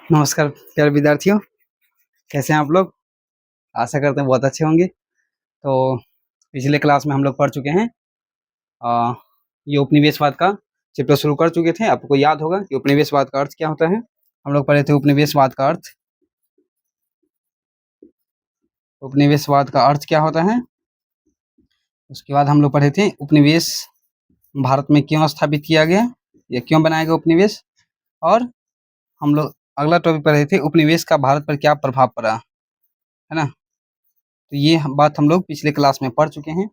नमस्कार प्यारे विद्यार्थियों, कैसे हैं आप लोग? आशा करते हैं बहुत अच्छे होंगे। तो पिछले क्लास में हम लोग पढ़ चुके हैं अ, ये उपनिवेशवाद का चैप्टर शुरू कर चुके थे। आपको याद होगा कि उपनिवेशवाद का अर्थ क्या होता है? हम लोग पढ़े थे उपनिवेशवाद का अर्थ क्या होता है? उसके बाद हम लोग पढ़े थे उपनिवेश भारत में क्यों स्थापित किया गया या क्यों बनाया गया उपनिवेश, और हम लोग अगला टॉपिक पढ़े थे उपनिवेश का भारत पर क्या प्रभाव पड़ा, है ना? तो ये बात हम लोग पिछले क्लास में पढ़ चुके हैं।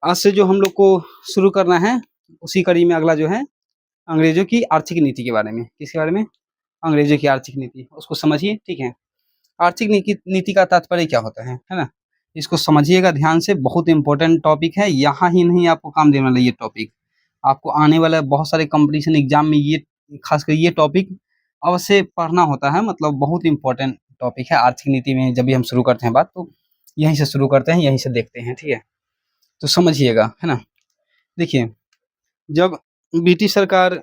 आज से जो हम लोग को शुरू करना है, उसी कड़ी में अगला जो है अंग्रेजों की आर्थिक नीति के बारे में। किसके बारे में? अंग्रेजों की आर्थिक नीति, उसको समझिए, ठीक है। आर्थिक नीति का तात्पर्य क्या होता है ना? इसको समझिएगा ध्यान से, बहुत इंपॉर्टेंट टॉपिक है। यहाँ ही नहीं आपको काम देने वाला ये टॉपिक, आपको आने वाला बहुत सारे कंपटीशन एग्जाम में ये खासकर ये टॉपिक अवश्य पढ़ना होता है। मतलब बहुत इंपॉर्टेंट टॉपिक है आर्थिक नीति में। जब भी हम शुरू करते हैं बात, तो यहीं से शुरू करते हैं, यहीं से देखते हैं, ठीक है। तो समझिएगा, है ना। देखिए, जब ब्रिटिश सरकार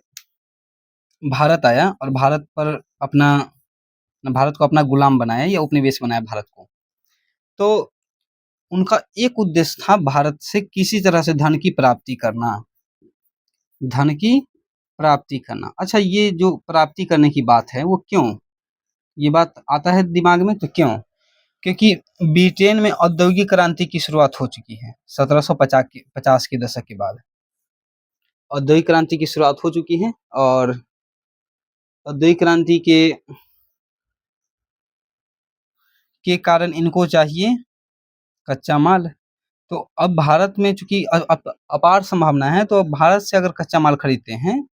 भारत आया और भारत को अपना गुलाम बनाया या उपनिवेश बनाया भारत को, तो उनका एक उद्देश्य था भारत से किसी तरह से धन की प्राप्ति करना। अच्छा, ये जो प्राप्ति करने की बात है वो क्यों? ये बात आता है दिमाग में, तो क्यों? क्योंकि ब्रिटेन में औद्योगिक क्रांति की शुरुआत हो चुकी है 1750 के दशक के बाद। औद्योगिक क्रांति की शुरुआत हो चुकी है और औद्योगिक क्रांति के कारण इनको चाहिए कच्चा माल। तो अब भारत में चूंकि अपार संभावना है, तो भारत से अगर कच्चा माल खरीदते हैं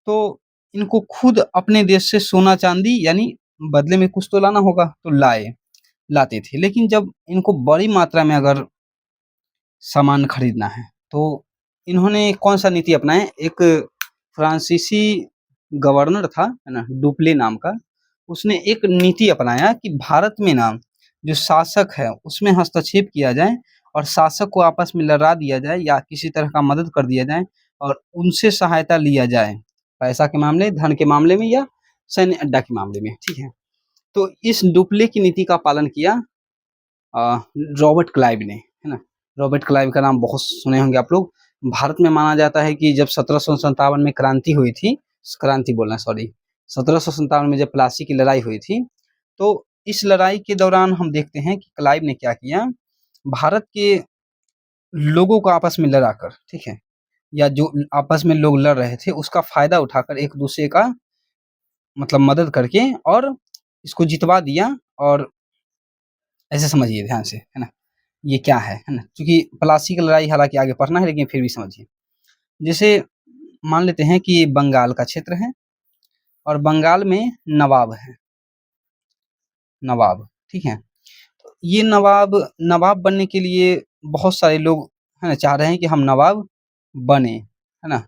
तो इनको खुद अपने देश से सोना चांदी यानी बदले में कुछ तो लाना होगा, तो लाते थे। लेकिन जब इनको बड़ी मात्रा में अगर सामान खरीदना है, तो इन्होंने कौन सा नीति अपनाया? एक फ्रांसीसी गवर्नर था, है ना, डुप्ले नाम का। उसने एक नीति अपनाया कि भारत में ना जो शासक है उसमें हस्तक्षेप किया जाए और शासक को आपस में लड़ा दिया जाए या किसी तरह का मदद कर दिया जाए और उनसे सहायता लिया जाए, पैसा के मामले, धन के मामले में या सैन्य अड्डा के मामले में, ठीक है। तो इस डुप्ले की नीति का पालन किया रॉबर्ट क्लाइव ने, है ना। रॉबर्ट क्लाइव का नाम बहुत सुने होंगे आप लोग। भारत में माना जाता है कि जब 1757 में क्रांति हुई थी, क्रांति बोलना सॉरी 1757 में जब प्लासी की लड़ाई हुई थी, तो इस लड़ाई के दौरान हम देखते हैं कि क्लाइव ने क्या किया, भारत के लोगों को आपस में लड़ाकर, ठीक है, या जो आपस में लोग लड़ रहे थे उसका फायदा उठाकर एक दूसरे का मतलब मदद करके और इसको जितवा दिया। और ऐसे समझिए ध्यान से, है ना, ये क्या है ना, क्योंकि प्लासी की लड़ाई हालांकि आगे पढ़ना है, लेकिन फिर भी समझिए। जैसे मान लेते हैं कि बंगाल का क्षेत्र है और बंगाल में नवाब है, नवाब, ठीक है। तो ये नवाब बनने के लिए बहुत सारे लोग, है ना, चाह रहे हैं कि हम नवाब बने, है ना।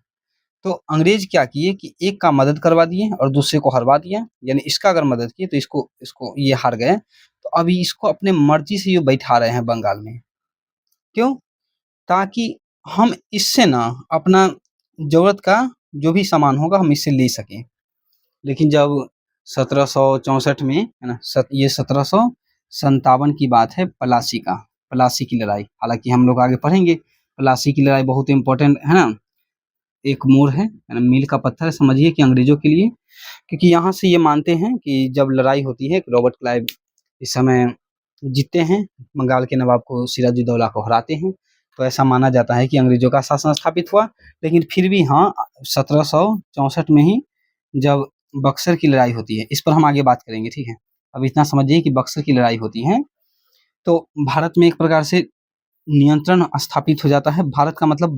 तो अंग्रेज क्या किए कि एक का मदद करवा दिए और दूसरे को हरवा दिया। यानी इसका अगर मदद किए तो इसको इसको ये हार गए, तो अभी इसको अपने मर्जी से ये बैठा रहे हैं बंगाल में। क्यों? ताकि हम इससे ना अपना ज़रूरत का जो भी सामान होगा हम इससे ले सकें। लेकिन जब 1764 में, है ना, ये 1757 की बात है, प्लासी की लड़ाई। हालांकि हम लोग आगे पढ़ेंगे, प्लासी की लड़ाई बहुत इंपॉर्टेंट है ना, एक मोड़ है ना, मील का पत्थर है, समझिए कि अंग्रेजों के लिए। क्योंकि यहाँ से ये मानते हैं कि जब लड़ाई होती है, रॉबर्ट क्लाइव इस समय जीतते हैं, बंगाल के नवाब को, सिराजुद्दौला को हराते हैं, तो ऐसा माना जाता है कि अंग्रेजों का शासन स्थापित हुआ। लेकिन फिर भी हाँ, 1764 में ही जब बक्सर की लड़ाई होती है, इस पर हम आगे बात करेंगे, ठीक है। अब इतना समझिए कि बक्सर की लड़ाई होती है तो भारत में एक प्रकार से नियंत्रण स्थापित हो जाता है। भारत का मतलब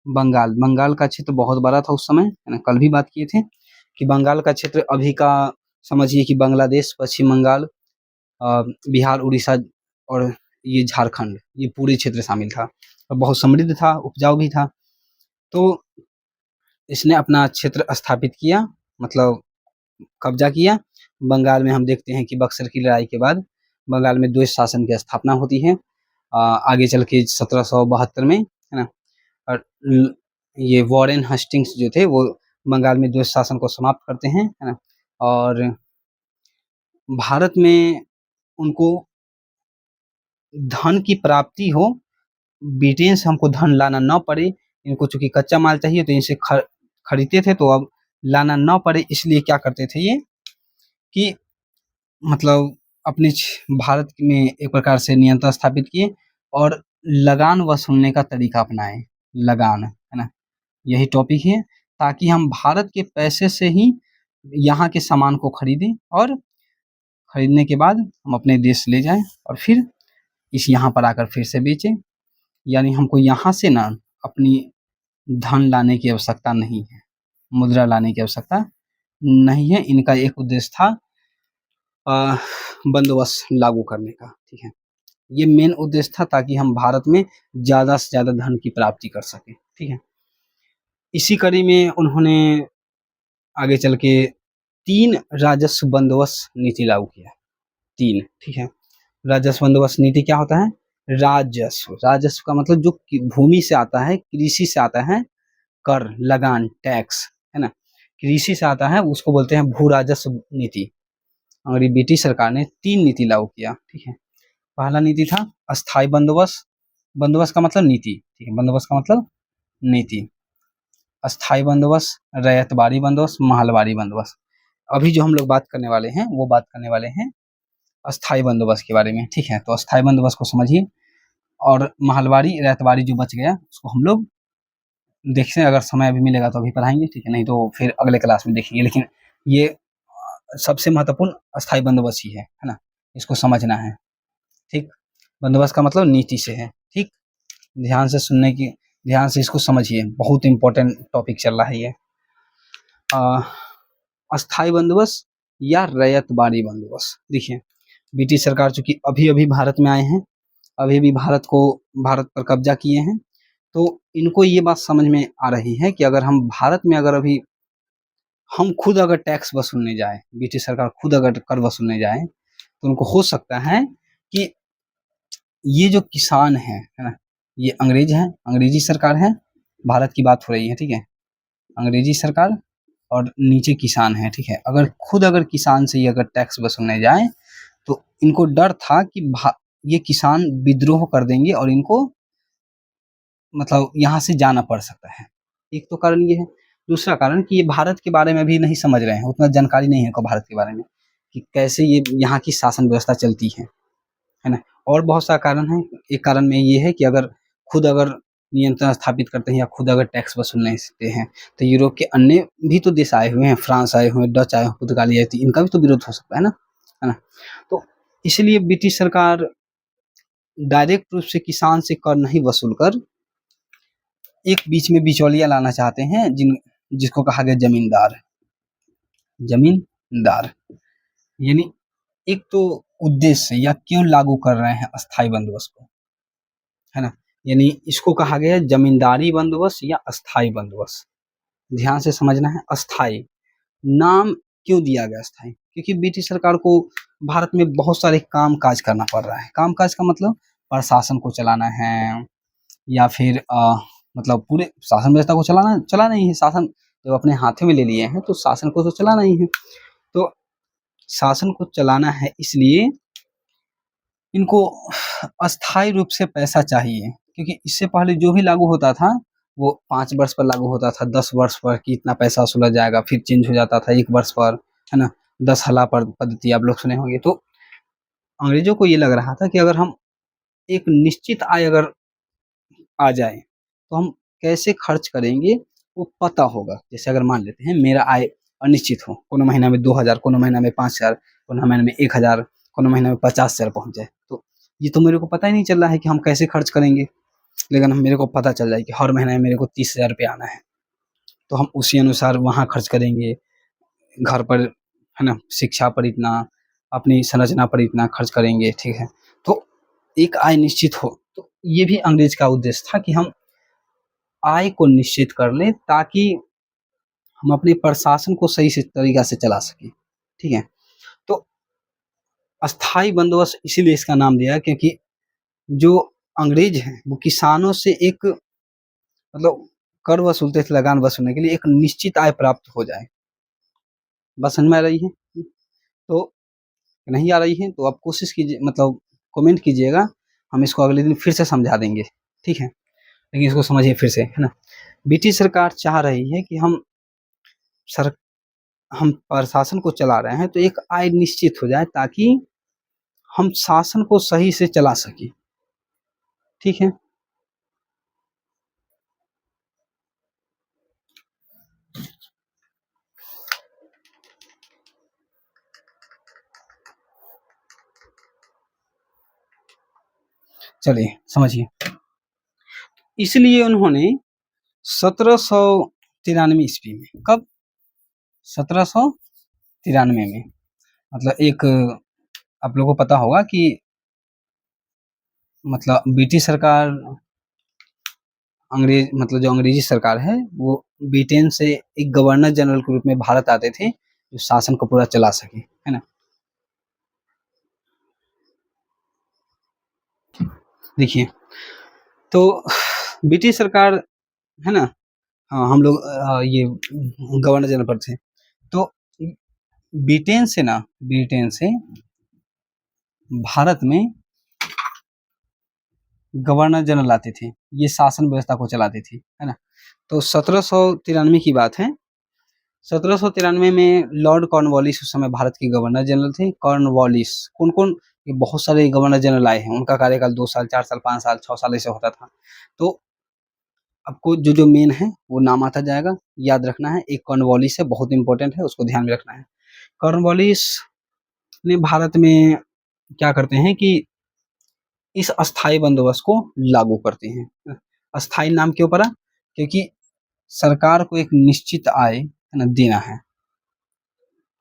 बंगाल का क्षेत्र बहुत बड़ा था उस समय, है ना, कल भी बात किए थे कि बंगाल का क्षेत्र अभी का समझिए कि बांग्लादेश, पश्चिम बंगाल, बिहार, उड़ीसा और ये झारखंड, ये पूरे क्षेत्र शामिल था और बहुत समृद्ध था, उपजाऊ भी था। तो इसने अपना क्षेत्र स्थापित किया, मतलब कब्जा किया। बंगाल में हम देखते हैं कि बक्सर की लड़ाई के बाद बंगाल में द्वैत शासन की स्थापना होती है। आगे चल के 1772 में, है ना, और ये वॉरेन हस्टिंग्स जो थे वो बंगाल में द्वैत शासन को समाप्त करते हैं, है ना? और भारत में उनको धन की प्राप्ति हो, ब्रिटेन से हमको धन लाना ना पड़े, इनको चूँकि कच्चा माल चाहिए तो इनसे खरीदते थे, तो अब लाना ना पड़े इसलिए क्या करते थे ये कि मतलब अपने भारत में एक प्रकार से नियंत्रण स्थापित किए और लगान वसूलने का तरीका अपनाए। लगान, है ना? यही टॉपिक है, ताकि हम भारत के पैसे से ही यहाँ के सामान को खरीदें और खरीदने के बाद हम अपने देश ले जाएँ और फिर यहाँ पर आकर फिर से बेचें। यानी हमको यहाँ से ना अपनी धन लाने की आवश्यकता नहीं है, मुद्रा लाने की आवश्यकता नहीं है। इनका एक उद्देश्य था बंदोबस्त लागू करने का, ठीक है? ये मेन उद्देश्य था, ताकि हम भारत में ज़्यादा से ज़्यादा धन की प्राप्ति कर सकें, ठीक है? इसी कड़ी में उन्होंने आगे चल के 3 राजस्व बंदोबस्त नीति लागू किया, 3, ठीक है? राजस्व बंदोबस्त नीति क्या होता है? राजस्व का मतलब जो भूमि से आता है, कृषि से आता है, कर, लगान, टैक्स, है ना? कृषि से आता है, उसको बोलते हैं भू राजस्व नीति। और ये ब्रिटिश सरकार ने 3 नीति लागू किया, ठीक है? पहला नीति था अस्थाई बंदोबस्त। बंदोबस्त का मतलब नीति, ठीक है? बंदोबस्त का मतलब नीति। अस्थाई बंदोबस्त, रैयतवाड़ी बंदोबस्त, महलवाड़ी बंदोबस्त। अभी जो हम लोग बात करने वाले हैं, वो बात करने वाले हैं अस्थाई बंदोबस्त के बारे में, ठीक है? तो अस्थाई बंदोबस्त को समझिए, और महलवाड़ी, रैयतवाड़ी जो बच गया उसको हम लोग देखते हैं, अगर समय अभी मिलेगा तो अभी पढ़ाएंगे, ठीक है? नहीं तो फिर अगले क्लास में देखेंगे। लेकिन ये सबसे महत्वपूर्ण अस्थाई बंदोबस्त ही है ना? इसको समझना है, ठीक? बंदोबस्त का मतलब नीति से है, ठीक? ध्यान से सुनने की, ध्यान से इसको समझिए, बहुत इंपॉर्टेंट टॉपिक चल रहा है ये। अस्थाई बंदोबस्त या रैयतवाड़ी बंदोबस्त। देखिए, ब्रिटिश सरकार चूंकि अभी अभी भारत में आए हैं, अभी भी भारत पर कब्जा किए हैं, तो इनको ये बात समझ में आ रही है कि अगर हम भारत में अगर अभी हम खुद अगर टैक्स वसूलने जाए, ब्रिटिश सरकार खुद अगर कर वसूलने जाए, तो उनको हो सकता है कि ये जो किसान है ना? ये अंग्रेज हैं, अंग्रेजी सरकार है, भारत की बात हो रही है, ठीक है? अंग्रेजी सरकार और नीचे किसान है, ठीक है? अगर किसान से ये अगर टैक्स वसूलने जाए, तो इनको डर था कि ये किसान विद्रोह कर देंगे और इनको मतलब यहाँ से जाना पड़ सकता है। एक तो कारण ये है। दूसरा कारण कि ये भारत के बारे में भी नहीं समझ रहे हैं, उतना जानकारी नहीं है इनको भारत के बारे में कि कैसे ये यहाँ की शासन व्यवस्था चलती है ना? और बहुत सारा कारण है। एक कारण में ये है कि अगर नियंत्रण स्थापित करते हैं या खुद अगर टैक्स वसूलने से हैं, तो यूरोप के अन्य भी तो देश आए हुए हैं, फ्रांस आए हुए हैं, डच आए हुए हैं, पुर्तगाली आए थे, इनका भी तो विरोध हो सकता है ना? है ना? तो इसलिए ब्रिटिश सरकार डायरेक्ट रूप से किसान से कर नहीं वसूल कर एक बीच में बिचौलिया लाना चाहते हैं, जिसको कहा गया जमींदार। जमींदार यानी एक तो उद्देश्य या क्यों लागू कर रहे हैं अस्थाई बंदोबस्त को, है ना? यानी इसको कहा गया है जमींदारी बंदोबस्त या अस्थाई बंदोबस्त। ध्यान से समझना है। अस्थाई नाम क्यों दिया गया अस्थाई? क्योंकि ब्रिटिश सरकार को भारत में बहुत सारे काम काज करना पड़ रहा है। काम काज का मतलब प्रशासन को चलाना है, या फिर मतलब पूरे शासन व्यवस्था को चलाना ही है। शासन जब अपने हाथों में ले लिए हैं, तो शासन को तो चलाना ही है। तो शासन को चलाना है, इसलिए इनको अस्थायी रूप से पैसा चाहिए, क्योंकि इससे पहले जो भी लागू होता था, वो 5 वर्ष पर लागू होता था, 10 वर्ष पर कि इतना पैसा वसूला जाएगा, फिर चेंज हो जाता था 1 वर्ष पर, है ना? 10 हला पर पद्धति आप लोग सुने होंगे। तो अंग्रेजों को ये लग रहा था कि अगर हम एक निश्चित आय अगर आ जाए, तो हम कैसे खर्च करेंगे वो पता होगा। जैसे अगर मान लेते हैं मेरा आय अनिश्चित हो, कोनो महीना में 2000, कोनो महीना में 5000, कोनो महीने में 1000, कोनो महीने में 50,000 पहुँच जाए, तो ये तो मेरे को पता ही नहीं चल रहा है कि हम कैसे खर्च करेंगे। लेकिन मेरे को पता चल जाए कि हर महीने में मेरे को 30,000 रुपया आना है, तो हम उसी अनुसार वहाँ खर्च करेंगे। घर पर, है ना, शिक्षा पर इतना, अपनी संरचना पर इतना खर्च करेंगे, ठीक है? तो एक आय निश्चित हो, तो ये भी अंग्रेज का उद्देश्य था कि हम आय को निश्चित कर लें, ताकि हम अपने प्रशासन को सही से तरीका से चला सकें, ठीक है? तो अस्थाई बंदोबस्त इसीलिए इसका नाम दिया, क्योंकि जो अंग्रेज हैं वो किसानों से एक मतलब कर वसूलते थे लगान वसूलने के लिए एक निश्चित आय प्राप्त हो जाए। बात समझ में आ रही है? तो नहीं आ रही है तो आप कोशिश कीजिए, मतलब कमेंट कीजिएगा, हम इसको अगले दिन फिर से समझा देंगे, ठीक है? लेकिन इसको समझिए फिर से, है ना? ब्रिटिश सरकार चाह रही है कि सर हम प्रशासन को चला रहे हैं तो एक आय निश्चित हो जाए ताकि हम शासन को सही से चला सकें, ठीक है? चलिए समझिए। इसलिए उन्होंने 1793 ईस्वी में, कब? 1793 में, मतलब एक, आप लोगों को पता होगा कि मतलब ब्रिटिश सरकार, अंग्रेज, मतलब जो अंग्रेजी सरकार है वो ब्रिटेन से एक गवर्नर जनरल के रूप में भारत आते थे जो शासन को पूरा चला सके, है ना? देखिए, तो ब्रिटिश सरकार, है ना? हाँ, हम लोग ये गवर्नर जनरल पर थे। तो ब्रिटेन से भारत में गवर्नर जनरल आते थे, ये शासन व्यवस्था को चलाते थे, है ना? तो 1793 की बात है। 1793 में लॉर्ड कॉर्नवालिस उस समय भारत के गवर्नर जनरल थे। कॉर्नवालिस, कौन-कौन? ये बहुत सारे गवर्नर जनरल आए हैं, उनका कार्यकाल 2 साल, 4 साल, 5 साल, 6 साल ऐसे होता था। तो आपको जो मेन है वो नाम आता जाएगा, याद रखना है। एक कॉर्नवालिस है, बहुत इंपॉर्टेंट है, उसको ध्यान में रखना है। कॉर्नवालिस ने भारत में क्या करते हैं कि इस अस्थाई बंदोबस्त को लागू करते हैं। अस्थाई नाम क्यों पड़ा? क्योंकि सरकार को एक निश्चित आय, है ना, देना है,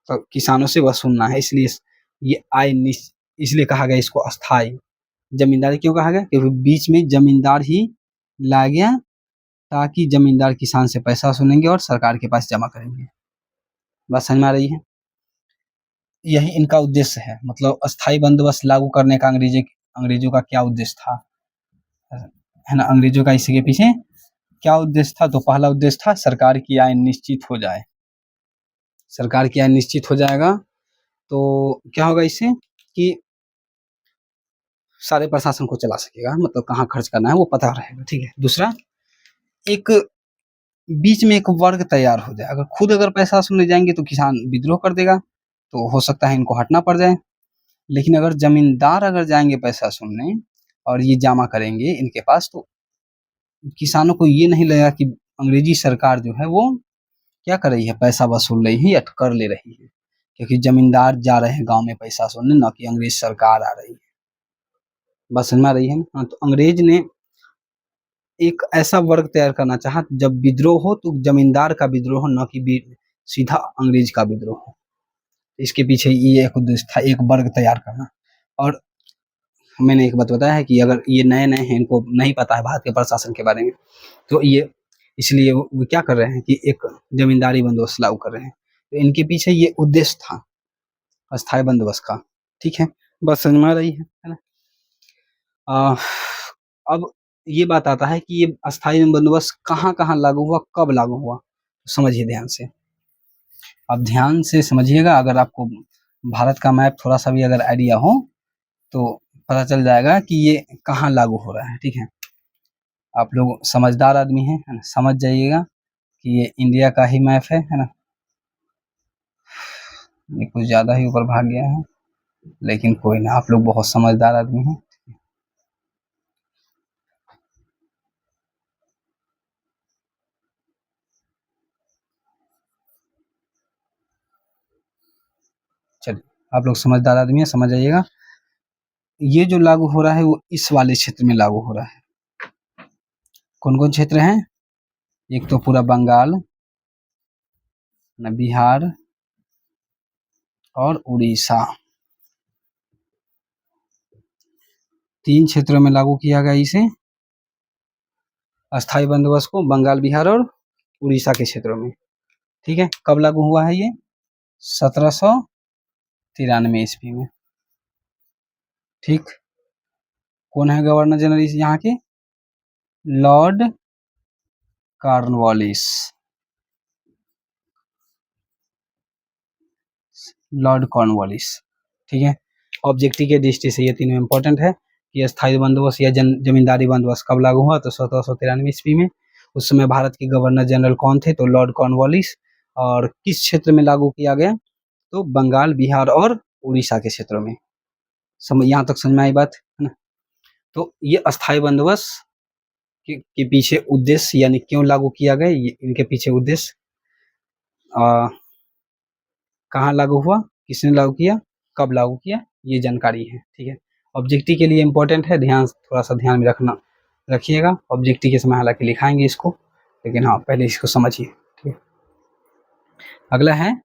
तो किसानों से वसूलना है, इसलिए ये आय इसलिए कहा गया इसको अस्थाई। जमींदारी क्यों कहा गया? क्योंकि बीच में जमींदार ही ला गया ताकि जमींदार किसान से पैसा वसूलेंगे और सरकार के पास जमा करेंगे। बात समझ में आ रही है? यही इनका उद्देश्य है, मतलब अस्थाई बंदोबस्त लागू करने का अंग्रेजों का क्या उद्देश्य था, है ना? अंग्रेजों का इसके पीछे क्या उद्देश्य था? तो पहला उद्देश्य था सरकार की आय निश्चित हो जाए। सरकार की आय निश्चित हो जाएगा तो क्या होगा इससे कि सारे प्रशासन को चला सकेगा, मतलब कहाँ खर्च करना है वो पता रहेगा, ठीक है? दूसरा, एक बीच में एक वर्ग तैयार हो जाए। अगर खुद अगर पैसा वसूलने जाएंगे तो किसान विद्रोह कर देगा, तो हो सकता है इनको हटना पड़ जाए। लेकिन अगर जमींदार अगर जाएंगे पैसा सुनने और ये जमा करेंगे इनके पास, तो किसानों को ये नहीं लगेगा कि अंग्रेजी सरकार जो है वो क्या कर रही है, पैसा वसूल रही है या कर ले रही है, क्योंकि जमींदार जा रहे हैं गांव में पैसा सुनने, ना कि अंग्रेज सरकार आ रही है। बात समझ में आ रही है ना? हाँ, तो अंग्रेज ने एक ऐसा वर्ग तैयार करना चाहा, जब विद्रोह हो तो जमींदार का विद्रोह हो, ना कि सीधा अंग्रेज का विद्रोह हो। इसके पीछे ये एक उद्देश्य था, एक वर्ग तैयार करना। और मैंने एक बात बताया है कि अगर ये नए-नए हैं, इनको नहीं पता है भारत के प्रशासन के बारे में, तो ये इसलिए वो क्या कर रहे हैं कि एक ज़मींदारी बंदोबस्त लागू कर रहे हैं। तो इनके पीछे ये उद्देश्य था अस्थायी बंदोबस्त का, ठीक है? बात समझ में आ रही है ना? अ, अब ये बात आता है कि ये अस्थायी बंदोबस्त कहाँ-कहाँ लागू हुआ, कब लागू हुआ? समझिए ध्यान से। अब ध्यान से समझिएगा, अगर आपको भारत का मैप थोड़ा-सा भी अगर आइडिया हो, तो पता चल जाएगा कि ये कहाँ लागू हो रहा है, ठीक है? आप लोग समझदार आदमी हैं, है ना? समझ जाइएगा कि ये इंडिया का ही मैप है ना? ये कुछ ज़्यादा ही ऊपर भाग गया है, लेकिन कोई ना, आप लोग बहुत समझदार आदमी हैं। चलिए, आप लोग समझदार आदमी हैं, समझ जाइएगा। ये जो लागू हो रहा है वो इस वाले क्षेत्र में लागू हो रहा है। कौन-कौन क्षेत्र हैं? एक तो पूरा बंगाल, बिहार और उड़ीसा, 3 क्षेत्रों में लागू किया गया इसे, अस्थायी बंदोबस्त को, बंगाल, बिहार और उड़ीसा के क्षेत्रों में, ठीक है? कब लागू हुआ है ये? 1793 ईस्वी में, ठीक? कौन है गवर्नर जनरल यहाँ के? Lord Cornwallis, Lord Cornwallis. ठीक है, ऑब्जेक्टिव के दृष्टि से ये तीनों इंपॉर्टेंट है कि अस्थायी बंदोबस्त या जमींदारी बंदोबस्त कब लागू हुआ, तो 1793 ईस्वी में। उस समय भारत के गवर्नर जनरल कौन थे, तो लॉर्ड कॉर्नवालिस। और किस क्षेत्र में लागू किया गया, तो बंगाल, बिहार और उड़ीसा के क्षेत्रों में। समझ, यहाँ तक समझ में आई बात है ना। तो ये अस्थायी बंदोबस्त के पीछे उद्देश्य, यानी क्यों लागू किया गया, इनके पीछे उद्देश्य, कहाँ लागू हुआ, किसने लागू किया, कब लागू किया, ये जानकारी है। ठीक है, ऑब्जेक्टिव के लिए इंपॉर्टेंट है, थोड़ा सा ध्यान में रखिएगा। ऑब्जेक्टिव के समय हालांकि लिखाएंगे इसको, लेकिन हाँ पहले इसको समझिए। ठीक है, अगला है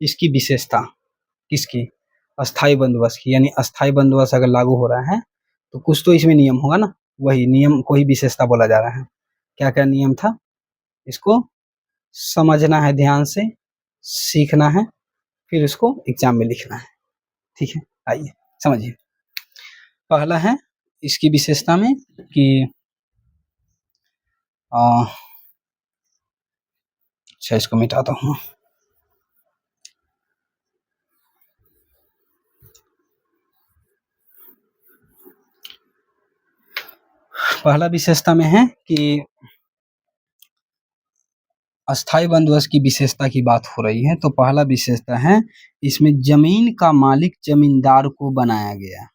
इसकी विशेषता, किसकी, अस्थायी बंदोबस्त की। यानी अस्थायी बंदोबस्त अगर लागू हो रहा है तो कुछ तो इसमें नियम होगा ना, वही नियम को ही विशेषता बोला जा रहा है। क्या क्या नियम था, इसको समझना है, ध्यान से सीखना है, फिर उसको एग्जाम में लिखना है। ठीक है, आइए समझिए। पहला है इसकी विशेषता में कि अच्छा इसको मिटाता हूँ। पहला विशेषता में है कि अस्थायी बंदोबस्त की विशेषता की बात हो रही है, तो पहला विशेषता है इसमें जमीन का मालिक जमींदार को बनाया गया।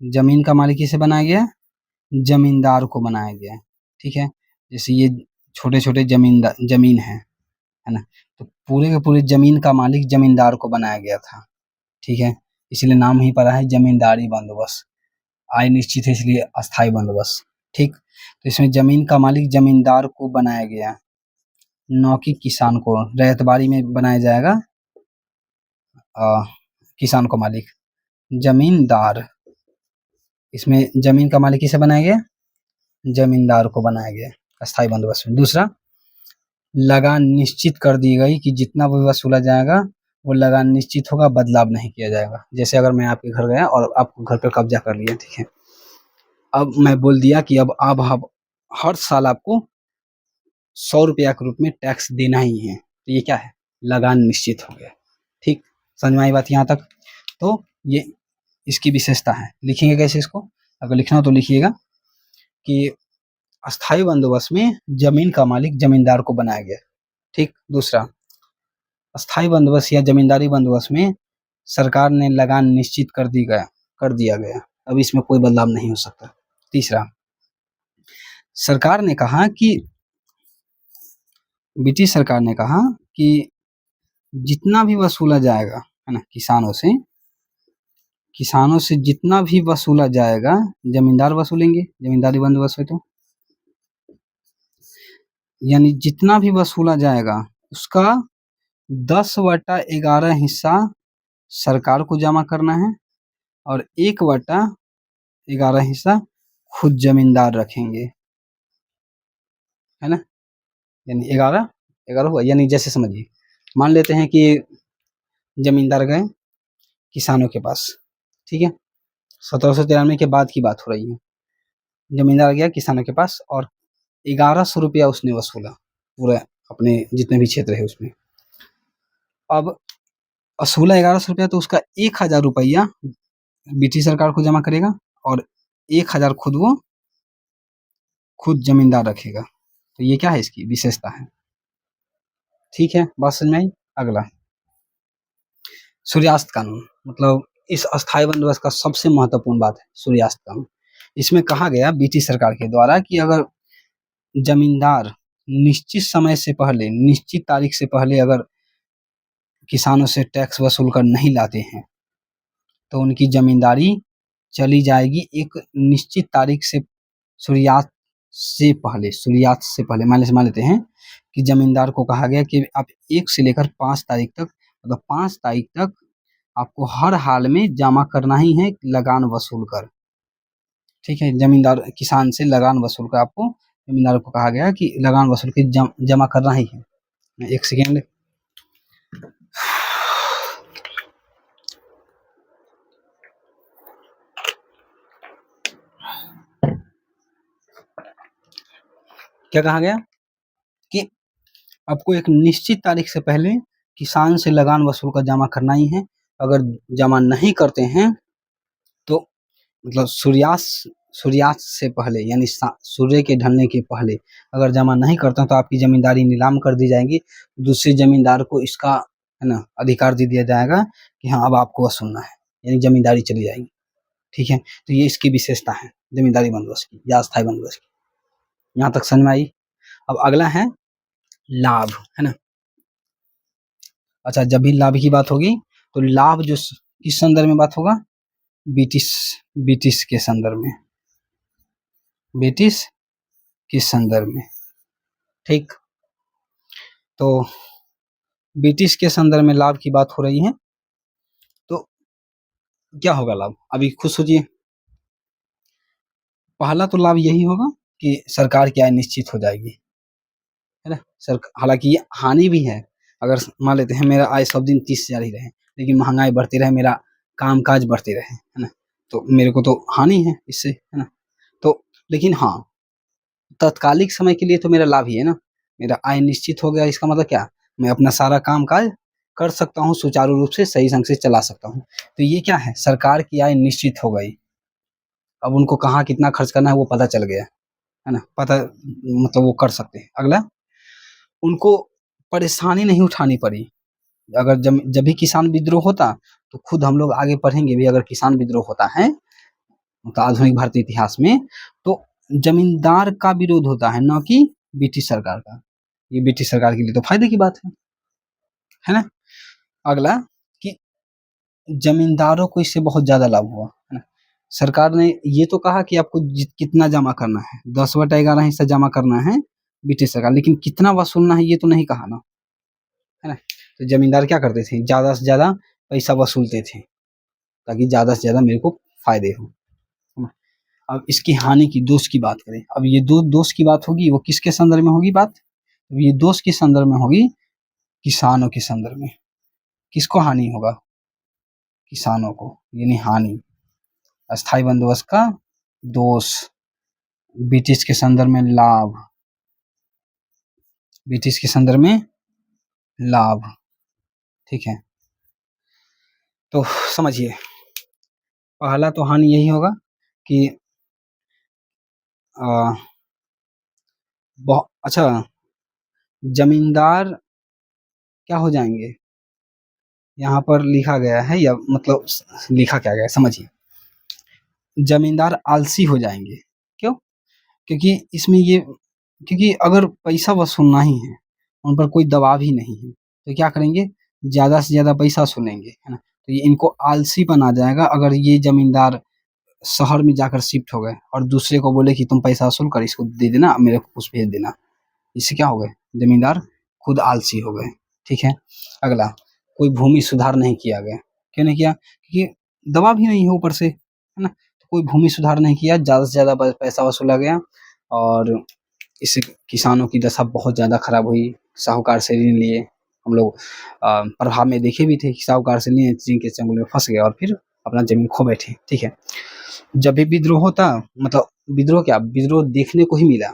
जमीन का मालिक किसे बनाया गया, जमींदार को बनाया गया। ठीक है, जैसे ये छोटे छोटे जमीन है ना, तो पूरे के पूरे जमीन का मालिक जमींदार को बनाया गया था। ठीक है, इसलिए नाम ही पड़ा है जमींदारी बंदोबस्त। आय निश्चित है इसलिए अस्थायी बंदोबस्त। ठीक, तो इसमें जमीन का मालिक जमींदार को बनाया गया, न कि किसान को। रैयतबारी में बनाया जाएगा किसान को मालिक, जमींदार। इसमें जमीन का मालिक किसे बनाया गया, जमींदार को बनाया गया अस्थायी बंदोबस्त में। दूसरा, लगान निश्चित कर दी गई कि जितना भी वसूला जाएगा वो लगान निश्चित होगा, बदलाव नहीं किया जाएगा। जैसे अगर मैं आपके घर गया और आपको घर पर कब्जा कर लिया, ठीक है, अब मैं बोल दिया कि अब हर साल आपको 100 रुपया के रूप में टैक्स देना ही है, तो ये क्या है, लगान निश्चित हो गया। ठीक, समझ में आई बात यहाँ तक। तो ये इसकी विशेषता है। लिखेंगे कैसे इसको, अगर लिखना हो तो लिखिएगा कि अस्थायी बंदोबस्त में जमीन का मालिक जमींदार को बनाया गया। ठीक, दूसरा, अस्थायी बंदोबस्त या जमींदारी बंदोबस्त में सरकार ने लगान निश्चित कर दिया गया, अब इसमें कोई बदलाव नहीं हो सकता। तीसरा, सरकार ने कहा कि ब्रिटिश सरकार ने कहा कि जितना भी वसूला जाएगा, है ना, किसानों से जितना भी वसूला जाएगा, जमींदार वसूलेंगे, जमींदारी बंदोबस्त है तो, यानी जितना भी वसूला जाएगा उसका 10/11 हिस्सा सरकार को जमा करना है और 1/11 हिस्सा खुद जमींदार रखेंगे, है ना। यानी 11 हुआ, यानी जैसे समझिए, मान लेते हैं कि जमींदार गए किसानों के पास, ठीक है, 1793 के बाद की बात हो रही है। जमींदार गया किसानों के पास और 1100 रुपया उसने वसूला पूरा अपने जितने भी क्षेत्र है उसमें। अब वसूला 1100 रुपया, तो उसका 1000 रुपया ब्रिटिश सरकार को जमा करेगा और 1000 खुद जमींदार रखेगा। तो ये क्या है, इसकी विशेषता है। ठीक है, बात समझ में आई। अगला, सूर्यास्त कानून, मतलब इस अस्थायी बंदोबस्त का सबसे महत्वपूर्ण बात है सूर्यास्त कानून। इसमें कहा गया ब्रिटिश सरकार के द्वारा कि अगर जमींदार निश्चित समय से पहले, निश्चित तारीख से पहले अगर किसानों से टैक्स वसूल कर नहीं लाते हैं तो उनकी जमींदारी चली जाएगी एक निश्चित तारीख से, सूर्यास्त से पहले मान लेते हैं कि जमींदार को कहा गया कि आप 1 से लेकर 5 तारीख तक, मतलब 5 तारीख तक आपको हर हाल में जमा करना ही है लगान वसूल कर। ठीक है, जमींदार किसान से लगान वसूल कर आपको, जमींदार को कहा गया कि लगान वसूल के जमा करना ही है। एक सेकेंड, क्या कहा गया, आपको एक निश्चित तारीख से पहले किसान से लगान वसूल कर जमा करना ही है। अगर जमा नहीं करते हैं तो मतलब सूर्यास्त से पहले यानी सूर्य के ढलने के पहले अगर जमा नहीं करते हैं तो आपकी ज़मींदारी नीलाम कर दी जाएगी। दूसरे ज़मींदार को इसका है ना अधिकार दे दिया जाएगा कि हाँ अब आपको वसूलना है, यानी ज़मींदारी चली जाएगी। ठीक है, तो ये इसकी विशेषता है ज़मींदारी बंदोबस्त की या अस्थायी बंदोबस्त की। यहाँ तक समझ में आई। अब अगला है लाभ, है ना। अच्छा, जब भी लाभ की बात होगी तो लाभ जो किस संदर्भ में बात होगा, ब्रिटिश के संदर्भ में, ब्रिटिश के संदर्भ में। ठीक, तो ब्रिटिश के संदर्भ में लाभ की बात हो रही है तो क्या होगा लाभ, अभी खुद सोचिए। पहला तो लाभ यही होगा कि सरकार की आय निश्चित हो जाएगी, है ना। हालांकि ये हानि भी है। अगर मान लेते हैं मेरा आय सब दिन 30,000 ही रहे लेकिन महंगाई बढ़ती रहे, मेरा काम काज बढ़ते रहे, है ना, तो मेरे को तो हानि है इससे, है ना। तो लेकिन हाँ, तात्कालिक समय के लिए तो मेरा लाभ ही है ना। मेरा आय निश्चित हो गया, इसका मतलब क्या, मैं अपना सारा काम काज कर सकता हूँ, सुचारू रूप से सही ढंग से चला सकता हूँ। तो ये क्या है, सरकार की आय निश्चित हो गई। अब उनको कहाँ कितना खर्च करना है वो पता चल गया, है ना, पता मतलब वो कर सकते हैं। अगला, उनको परेशानी नहीं उठानी पड़ी। अगर जब भी किसान विद्रोह होता तो खुद हम लोग आगे पढ़ेंगे भी, अगर किसान विद्रोह होता है तो आधुनिक भारतीय इतिहास में तो जमींदार का विरोध होता है, न कि ब्रिटिश सरकार का। ये ब्रिटिश सरकार के लिए तो फायदे की बात है ना। अगला कि जमींदारों को इससे बहुत ज्यादा लाभ हुआ, है ना। सरकार ने ये तो कहा कि आपको कितना जमा करना है, 10/11 हिस्सा जमा करना है ब्रिटिश सरकार, लेकिन कितना वसूलना है ये तो नहीं कहा ना, है ना। तो जमींदार क्या करते थे, ज्यादा से ज्यादा पैसा वसूलते थे ताकि ज्यादा से ज्यादा मेरे को फायदे हो। अब इसकी हानि की, दोष की बात करें, अब ये दोष की बात होगी, वो किसके संदर्भ में होगी बात, अब ये दोष के संदर्भ में होगी, किसानों के संदर्भ में। किसको हानि होगा, किसानों को, यानी हानि। अस्थायी बंदोबस्त का दोष, ब्रिटिश के संदर्भ में लाभ, ब्रिटिश के संदर्भ में लाभ। ठीक है, तो समझिए, पहला तो हानि यही होगा कि अच्छा, जमींदार क्या हो जाएंगे, यहाँ पर लिखा गया है, या मतलब लिखा क्या गया समझिए, जमींदार आलसी हो जाएंगे। क्यों, क्योंकि इसमें ये, क्योंकि अगर पैसा वसूलना ही है, उन पर कोई दबाव ही नहीं है, तो क्या करेंगे, ज्यादा से ज्यादा पैसा वसूलेंगे, है ना। तो ये इनको आलसी बना जाएगा। अगर ये जमींदार शहर में जाकर शिफ्ट हो गए और दूसरे को बोले कि तुम पैसा वसूल कर इसको दे देना, मेरे को कुछ भेज देना, इससे क्या हो गए, जमींदार खुद आलसी हो गए। ठीक है, अगला, कोई भूमि सुधार नहीं किया गया। क्यों नहीं किया, क्योंकि दबाव भी नहीं है ऊपर से, है ना। तो कोई भूमि सुधार नहीं किया, ज्यादा से ज्यादा पैसा वसूला गया और इससे किसानों की दशा बहुत ज्यादा खराब हुई। साहूकार से ऋण लिए, हम लोग प्रभाव में देखे भी थे कि साहूकार से लिए, ऋण के चंगुल में फंस गए और फिर अपना जमीन खो बैठे। ठीक है, जब भी विद्रोह होता, मतलब विद्रोह क्या, विद्रोह देखने को ही मिला।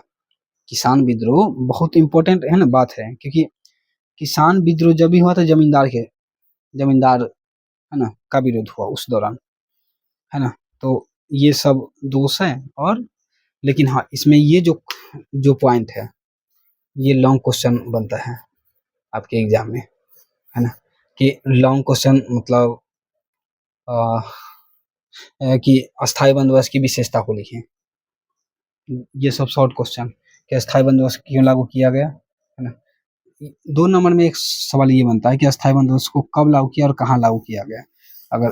किसान विद्रोह बहुत इंपॉर्टेंट है ना बात है, क्योंकि किसान विद्रोह जब भी हुआ था जमींदार है ना का विरोध हुआ उस दौरान, है ना। तो ये सब दोष है। और लेकिन हाँ, इसमें ये जो पॉइंट है, ये लॉन्ग क्वेश्चन बनता है आपके एग्जाम में, है ना, कि लॉन्ग क्वेश्चन मतलब कि अस्थायी बंदोबस्त की विशेषता को लिखें। ये सब शॉर्ट क्वेश्चन, कि अस्थायी बंदोबस्त क्यों लागू किया गया, है ना। 2 नंबर में एक सवाल ये बनता है कि अस्थायी बंदोबस्त को कब लागू किया और कहाँ लागू किया गया। अगर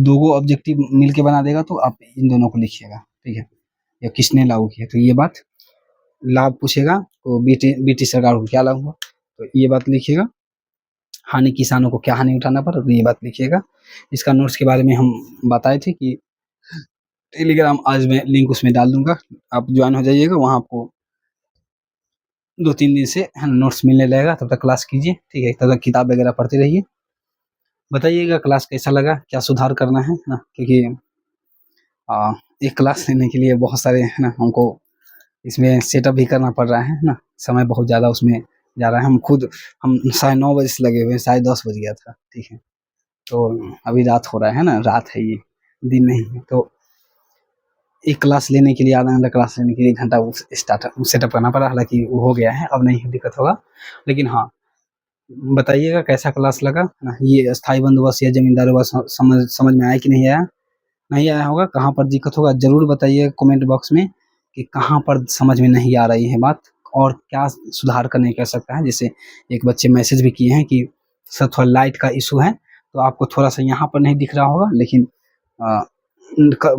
2 ऑब्जेक्टिव मिलके बना देगा तो आप इन दोनों को लिखिएगा। ठीक है, या किसने लागू किया, तो ये बात, लाभ पूछेगा तो ब्रिटिश सरकार को क्या लाभ हुआ, तो ये बात लिखिएगा। हानि, किसानों को क्या हानि उठाना पड़ा, तो ये बात लिखिएगा। इसका नोट्स के बारे में हम बताए थे कि टेलीग्राम, आज मैं लिंक उसमें डाल दूंगा, आप ज्वाइन हो जाइएगा। वहाँ आपको 2-3 दिन से नोट्स मिलने लगेगा, तब तक क्लास कीजिए। ठीक है, तब तक किताब वगैरह पढ़ते रहिए। बताइएगा क्लास कैसा लगा, क्या सुधार करना है ना, क्योंकि एक क्लास लेने के लिए बहुत सारे, है ना, हमको इसमें सेटअप भी करना पड़ रहा है ना, समय बहुत ज़्यादा उसमें जा रहा है। हम साढ़े 9 बजे से लगे हुए हैं, साढ़े 10 बज गया था, ठीक है। तो अभी रात हो रहा है ना, रात है ये, दिन नहीं है। तो एक क्लास लेने के लिए, आधा घंटा क्लास लेने के लिए 1 घंटा सेटअप करना पड़ा। हालाँकि वो हो गया है, अब नहीं दिक्कत होगा। लेकिन हाँ, बताइएगा कैसा क्लास लगा ना, ये स्थायी बंदोबस्त या ज़मींदारी बस समझ में आया कि नहीं आया? नहीं आया होगा, कहाँ पर दिक्कत होगा ज़रूर बताइएगा कमेंट बॉक्स में, कि कहाँ पर समझ में नहीं आ रही है बात, और क्या सुधार करने की आवश्यकता है। जैसे एक बच्चे मैसेज भी किए हैं कि सर थोड़ा लाइट का इश्यू है, तो आपको थोड़ा-सा यहाँ पर नहीं दिख रहा होगा, लेकिन अ,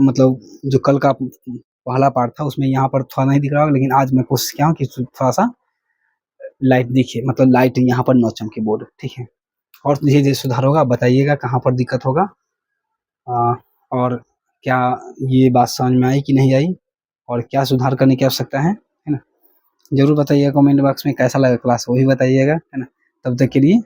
मतलब जो कल का पहला पार्ट था उसमें यहाँ पर थोड़ा नहीं दिख रहा होगा, लेकिन आज मैं कोशिश किया हूँ कि थोड़ा-सा लाइट दिखे, मतलब लाइट यहाँ पर ना चमके बोर्ड, ठीक है। और धीरे-धीरे सुधार होगा, बताइएगा कहाँ पर दिक्कत होगा। अ, और क्या ये बात समझ में आई कि नहीं आई, और क्या सुधार करने की आवश्यकता है ना? ज़रूर बताइएगा कमेंट बॉक्स में, कैसा लगा क्लास वो भी बताइएगा, है ना? तब तक के लिए,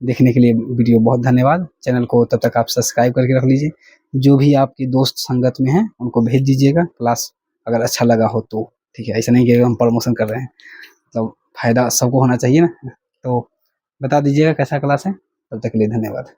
देखने के लिए वीडियो बहुत धन्यवाद। चैनल को तब तक आप सब्सक्राइब करके रख लीजिए। जो भी आपके दोस्त संगत में हैं, उनको भेज दीजिएगा क्लास, अगर अच्छा लगा हो तो, ठीक है? ऐसा नहीं कि हम प्रमोशन कर रहे हैं, मतलब फ़ायदा सबको होना चाहिए ना। तो बता दीजिएगा कैसा क्लास है। तब तक के लिए धन्यवाद।